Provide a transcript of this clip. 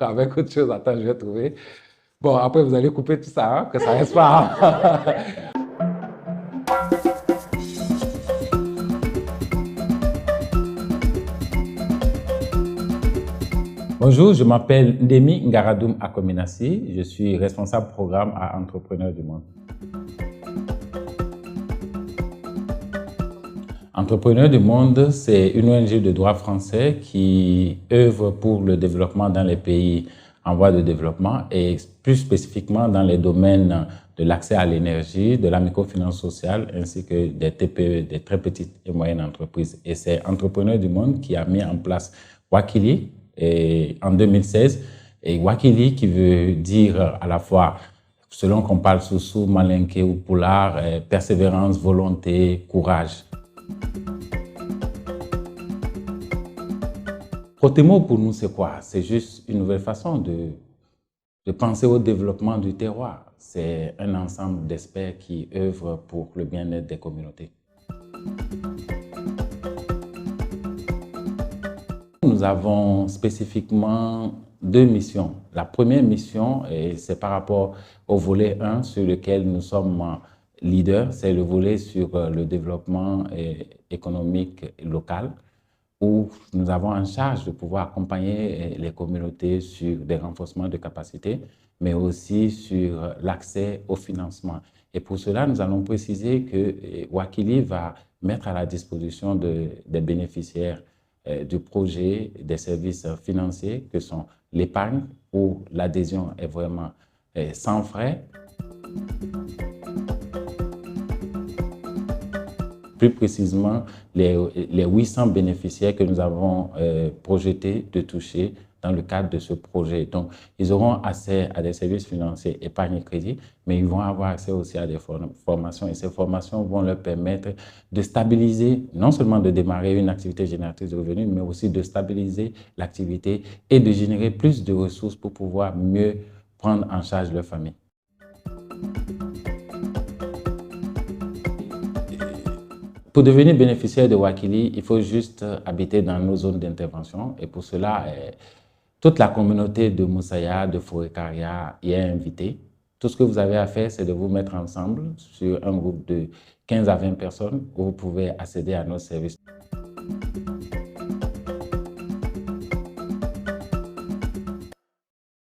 avec autre chose. Attends, je vais trouver. Bon, après, vous allez couper tout ça, hein, que ça reste pas. Hein. Bonjour, je m'appelle Ndemi Ngaradoum Akominassi. Je suis responsable programme à Entrepreneurs du Monde. Entrepreneurs du Monde, c'est une ONG de droit français qui œuvre pour le développement dans les pays en voie de développement et plus spécifiquement dans les domaines de l'accès à l'énergie, de la microfinance sociale ainsi que des TPE, des très petites et moyennes entreprises. Et c'est Entrepreneurs du Monde qui a mis en place Wakili en 2016. Et Wakili qui veut dire à la fois, selon qu'on parle Soussou, Malinké ou Poulard, persévérance, volonté, courage. Protemo, pour nous, c'est quoi? C'est juste une nouvelle façon de penser au développement du terroir. C'est un ensemble d'experts qui œuvrent pour le bien-être des communautés. Nous avons spécifiquement deux missions. La première mission, c'est par rapport au volet 1 sur lequel nous sommes leaders, c'est le volet sur le développement économique local, où nous avons en charge de pouvoir accompagner les communautés sur des renforcements de capacités, mais aussi sur l'accès au financement. Et pour cela, nous allons préciser que Wakili va mettre à la disposition des bénéficiaires du projet des services financiers que sont l'épargne, où l'adhésion est vraiment sans frais. Plus précisément, les 800 bénéficiaires que nous avons projeté de toucher dans le cadre de ce projet. Donc, ils auront accès à des services financiers épargne et crédit, mais ils vont avoir accès aussi à des formations et ces formations vont leur permettre de stabiliser, non seulement de démarrer une activité génératrice de revenus, mais aussi de stabiliser l'activité et de générer plus de ressources pour pouvoir mieux prendre en charge leur famille. Pour devenir bénéficiaire de Wakili, il faut juste habiter dans nos zones d'intervention et pour cela, toute la communauté de Moussaïa, de Fourekaria y est invitée. Tout ce que vous avez à faire, c'est de vous mettre ensemble sur un groupe de 15 à 20 personnes où vous pouvez accéder à nos services.